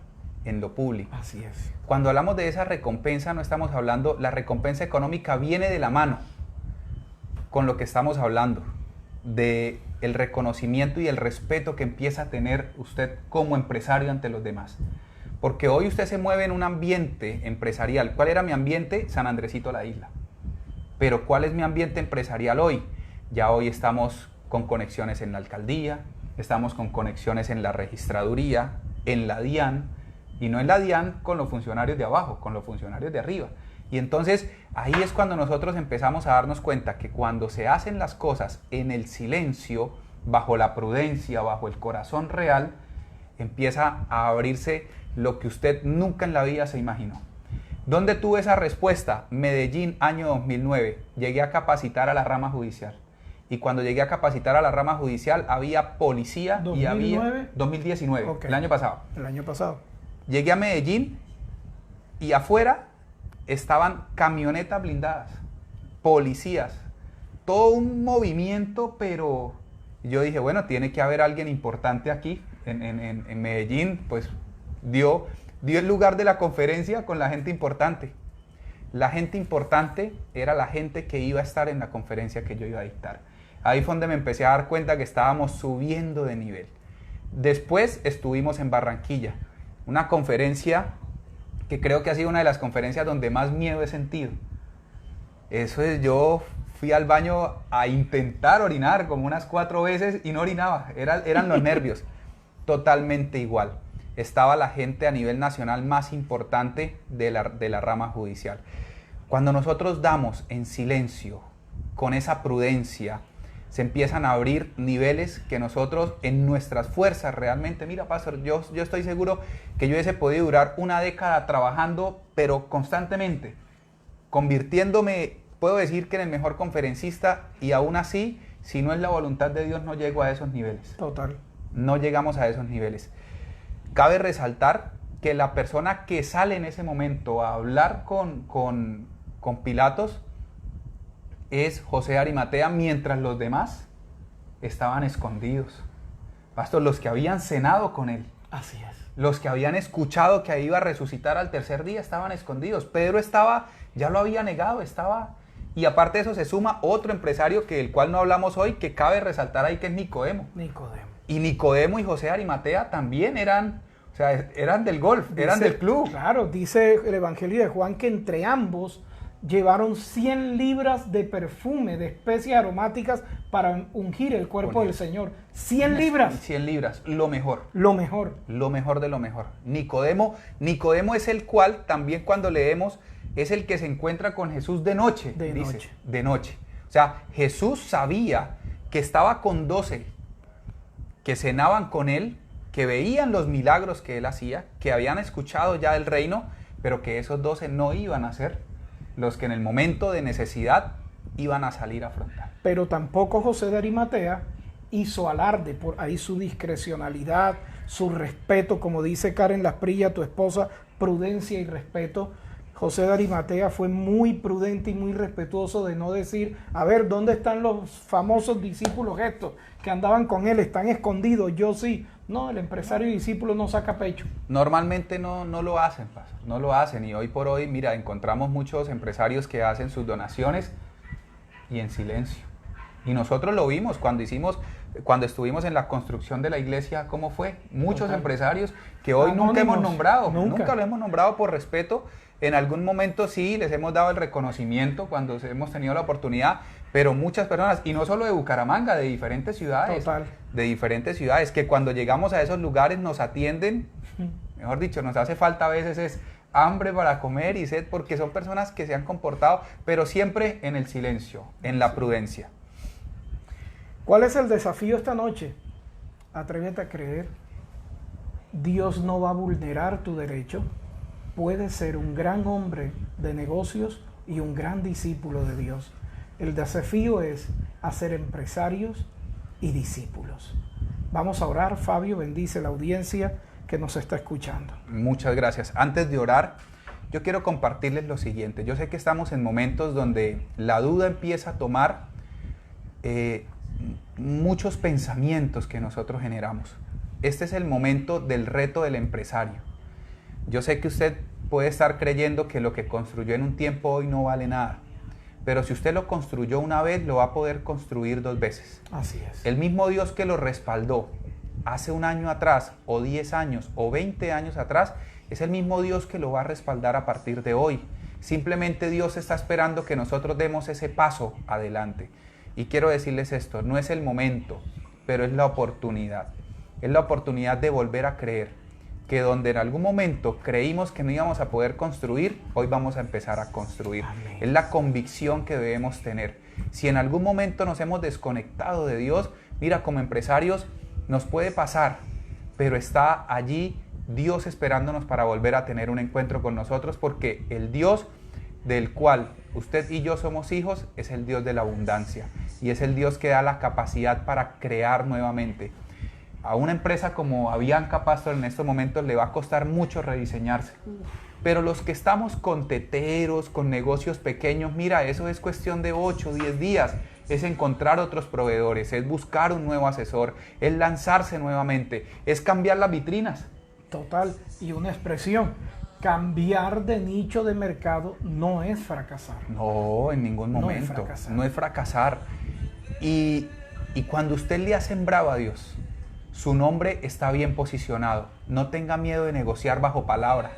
en lo público. Así es. Cuando hablamos de esa recompensa, no estamos hablando, la recompensa económica viene de la mano con lo que estamos hablando, de el reconocimiento y el respeto que empieza a tener usted como empresario ante los demás. Porque hoy usted se mueve en un ambiente empresarial. ¿Cuál era mi ambiente? San Andresito la Isla. Pero ¿cuál es mi ambiente empresarial hoy? Ya hoy estamos con conexiones en la alcaldía, estamos con conexiones en la registraduría, en la DIAN, y no en la DIAN con los funcionarios de abajo, con los funcionarios de arriba. Y entonces ahí es cuando nosotros empezamos a darnos cuenta que cuando se hacen las cosas en el silencio, bajo la prudencia, bajo el corazón real, empieza a abrirse lo que usted nunca en la vida se imaginó. ¿Dónde tuve esa respuesta? Medellín, año 2009. Llegué a capacitar a la rama judicial. Y cuando llegué a capacitar a la rama judicial, había policía 2009. y había... 2019, Okay. el año pasado. El año pasado. Llegué a Medellín y afuera estaban camionetas blindadas, policías, todo un movimiento, pero yo dije, bueno, tiene que haber alguien importante aquí. En Medellín, pues dio el lugar de la conferencia con la gente importante. La gente importante era la gente que iba a estar en la conferencia que yo iba a dictar. Ahí fue donde me empecé a dar cuenta que estábamos subiendo de nivel. Después estuvimos en Barranquilla, una conferencia que creo que ha sido una de las conferencias donde más miedo he sentido. Eso es, yo fui al baño a intentar orinar como unas 4 veces y no orinaba, eran los nervios. Totalmente igual. Estaba la gente a nivel nacional más importante de la rama judicial. Cuando nosotros damos en silencio, con esa prudencia, se empiezan a abrir niveles que nosotros en nuestras fuerzas realmente, mira, pastor, yo estoy seguro que yo hubiese podido durar una década trabajando, pero constantemente, convirtiéndome, puedo decir que en el mejor conferencista, y aún así, si no es la voluntad de Dios, no llego a esos niveles. Total. No llegamos a esos niveles. Cabe resaltar que la persona que sale en ese momento a hablar con Pilatos es José de Arimatea, mientras los demás estaban escondidos. Pastor, los que habían cenado con él, Así es. los que habían escuchado que iba a resucitar al tercer día, estaban escondidos. Pedro estaba, ya lo había negado, estaba... Y aparte de eso se suma otro empresario del cual no hablamos hoy, que cabe resaltar ahí, que es Nicodemo. Y Nicodemo y José de Arimatea también eran del golf, eran del club. Claro, dice el Evangelio de Juan que entre ambos llevaron 100 libras de perfume, de especias aromáticas para ungir el cuerpo del Señor. 100 libras. 100 libras, lo mejor. Lo mejor. Lo mejor de lo mejor. Nicodemo es el cual, también cuando leemos, es el que se encuentra con Jesús de noche. De noche. O sea, Jesús sabía que estaba con 12, que cenaban con él, que veían los milagros que él hacía, que habían escuchado ya del reino, pero que esos 12 no iban a ser los que en el momento de necesidad iban a salir a afrontar. Pero tampoco José de Arimatea hizo alarde, por ahí su discrecionalidad, su respeto, como dice Karen Lasprilla, tu esposa, prudencia y respeto. José de Arimatea fue muy prudente y muy respetuoso de no decir, a ver, ¿dónde están los famosos discípulos estos que andaban con él? Están escondidos, yo sí. No, el empresario y discípulo no saca pecho. Normalmente no lo hacen, pastor, no lo hacen. Y hoy por hoy, mira, encontramos muchos empresarios que hacen sus donaciones y en silencio. Y nosotros lo vimos cuando estuvimos en la construcción de la iglesia, ¿cómo fue? Muchos empresarios que hoy nunca hemos nombrado, nunca lo hemos nombrado por respeto. En algún momento sí les hemos dado el reconocimiento cuando hemos tenido la oportunidad, pero muchas personas, y no solo de Bucaramanga, de diferentes ciudades, que cuando llegamos a esos lugares nos atienden, mejor dicho, nos hace falta a veces es hambre para comer y sed, porque son personas que se han comportado, pero siempre en el silencio, en la prudencia. ¿Cuál es el desafío esta noche? Atrévete a creer. Dios no va a vulnerar tu derecho. Puedes ser un gran hombre de negocios y un gran discípulo de Dios. El desafío es hacer empresarios y discípulos. Vamos a orar. Fabio, bendice la audiencia que nos está escuchando. Muchas gracias. Antes de orar, yo quiero compartirles lo siguiente. Yo sé que estamos en momentos donde la duda empieza a tomar muchos pensamientos que nosotros generamos. Este es el momento del reto del empresario. Yo sé que usted puede estar creyendo que lo que construyó en un tiempo hoy no vale nada, pero si usted lo construyó una vez, lo va a poder construir 2 veces. Así es. El mismo Dios que lo respaldó hace 1 año atrás, o 10 años, o 20 años atrás, es el mismo Dios que lo va a respaldar a partir de hoy. Simplemente Dios está esperando que nosotros demos ese paso adelante. Y quiero decirles esto, no es el momento pero es la oportunidad. Es la oportunidad de volver a creer que donde en algún momento creímos que no íbamos a poder construir, hoy vamos a empezar a construir. Amén. Es la convicción que debemos tener. Si en algún momento nos hemos desconectado de Dios, mira, como empresarios nos puede pasar, pero está allí Dios esperándonos para volver a tener un encuentro con nosotros, porque el Dios del cual usted y yo somos hijos es el Dios de la abundancia y es el Dios que da la capacidad para crear nuevamente. A una empresa como Avianca, Pastor, en estos momentos le va a costar mucho rediseñarse. Pero los que estamos con teteros, con negocios pequeños, mira, eso es cuestión de 8 o 10 días. Es encontrar otros proveedores, es buscar un nuevo asesor, es lanzarse nuevamente, es cambiar las vitrinas. Total, y una expresión, cambiar de nicho de mercado no es fracasar. No, en ningún momento, no es fracasar. Y cuando usted le ha sembrado a Dios, su nombre está bien posicionado. No tenga miedo de negociar bajo palabra.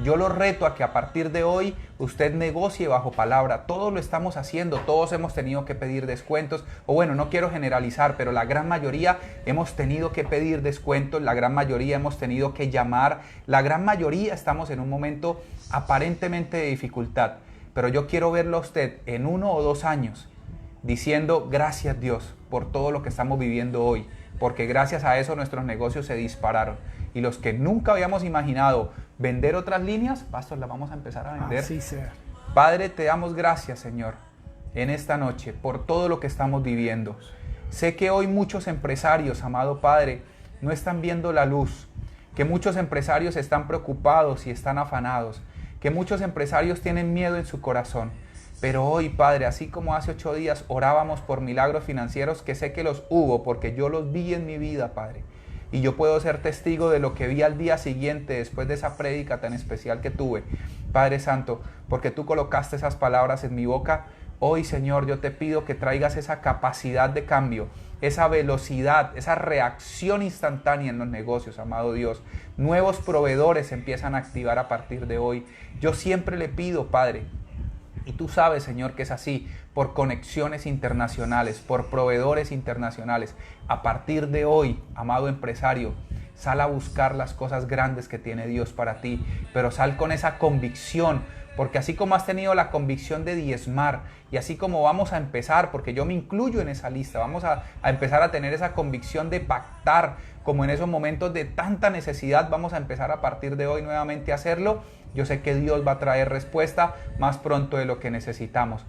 Yo lo reto a que a partir de hoy usted negocie bajo palabra. Todos lo estamos haciendo, todos hemos tenido que pedir descuentos. O bueno, no quiero generalizar, pero la gran mayoría hemos tenido que pedir descuentos, la gran mayoría hemos tenido que llamar, la gran mayoría estamos en un momento aparentemente de dificultad. Pero yo quiero verlo a usted en 1 o 2 años diciendo gracias Dios por todo lo que estamos viviendo hoy. Porque gracias a eso nuestros negocios se dispararon. Y los que nunca habíamos imaginado vender otras líneas, Pastor, las vamos a empezar a vender. Así sea. Padre, te damos gracias, Señor, en esta noche por todo lo que estamos viviendo. Sé que hoy muchos empresarios, amado Padre, no están viendo la luz. Que muchos empresarios están preocupados y están afanados. Que muchos empresarios tienen miedo en su corazón. Pero hoy, Padre, así como hace 8 días orábamos por milagros financieros, que sé que los hubo porque yo los vi en mi vida, Padre. Y yo puedo ser testigo de lo que vi al día siguiente después de esa prédica tan especial que tuve. Padre Santo, porque tú colocaste esas palabras en mi boca, hoy, Señor, yo te pido que traigas esa capacidad de cambio, esa velocidad, esa reacción instantánea en los negocios, amado Dios. Nuevos proveedores se empiezan a activar a partir de hoy. Yo siempre le pido, Padre, y tú sabes, Señor, que es así, por conexiones internacionales, por proveedores internacionales. A partir de hoy, amado empresario, sal a buscar las cosas grandes que tiene Dios para ti, pero sal con esa convicción, porque así como has tenido la convicción de diezmar, y así como vamos a empezar, porque yo me incluyo en esa lista, vamos a empezar a tener esa convicción de pactar, como en esos momentos de tanta necesidad, vamos a empezar a partir de hoy nuevamente a hacerlo. Yo sé que Dios va a traer respuesta más pronto de lo que necesitamos.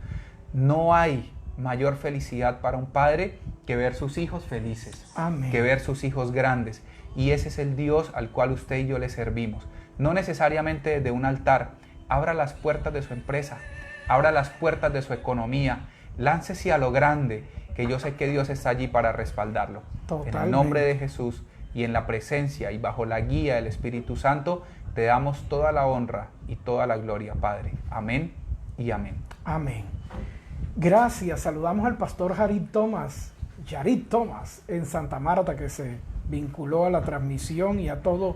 No hay mayor felicidad para un padre que ver sus hijos felices, Amén. Que ver sus hijos grandes. Y ese es el Dios al cual usted y yo le servimos. No necesariamente desde un altar. Abra las puertas de su empresa, abra las puertas de su economía, láncese a lo grande, que yo sé que Dios está allí para respaldarlo. Totalmente. En el nombre de Jesús y en la presencia y bajo la guía del Espíritu Santo, te damos toda la honra y toda la gloria, Padre. Amén y amén. Amén. Gracias. Saludamos al pastor Yarit Thomas en Santa Marta, que se vinculó a la transmisión, y a todas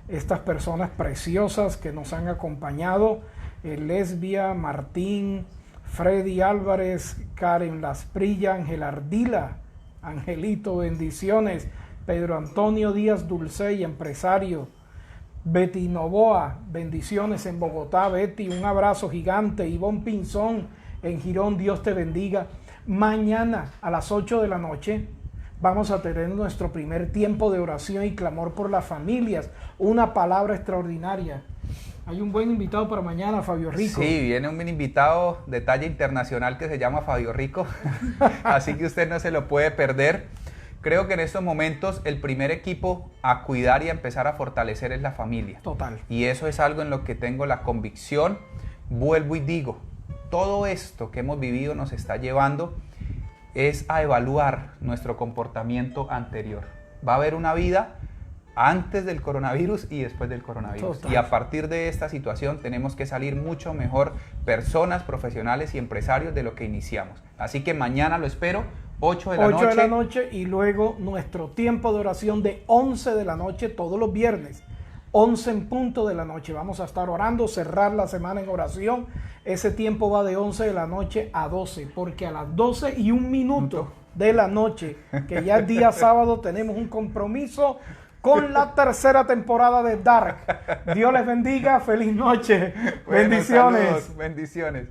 estas personas preciosas que nos han acompañado. Lesbia, Martín, Freddy Álvarez, Karen Lasprilla, Ángel Ardila, Angelito, bendiciones. Pedro Antonio Díaz Dulcey, empresario. Betty Novoa, bendiciones en Bogotá. Betty, un abrazo gigante. Ivonne Pinzón en Girón, Dios te bendiga. Mañana a las 8 de la noche vamos a tener nuestro primer tiempo de oración y clamor por las familias. Una palabra extraordinaria. Hay un buen invitado para mañana, Fabio Rico. Sí, viene un invitado de talla internacional que se llama Fabio Rico. Así que usted no se lo puede perder. Creo que en estos momentos el primer equipo a cuidar y a empezar a fortalecer es la familia. Total. Y eso es algo en lo que tengo la convicción. Vuelvo y digo, todo esto que hemos vivido nos está llevando es a evaluar nuestro comportamiento anterior. Va a haber una vida antes del coronavirus y después del coronavirus. Total. Y a partir de esta situación tenemos que salir mucho mejor personas, profesionales y empresarios de lo que iniciamos. Así que mañana lo espero. 8 de la noche y luego nuestro tiempo de oración de 11 de la noche todos los viernes. 11 en punto de la noche. Vamos a estar orando, cerrar la semana en oración. Ese tiempo va de 11 de la noche a 12, porque a las 12:01 de la noche, que ya el día sábado tenemos un compromiso con la tercera temporada de Dark. Dios les bendiga, feliz noche, Bueno, bendiciones. saludos, bendiciones.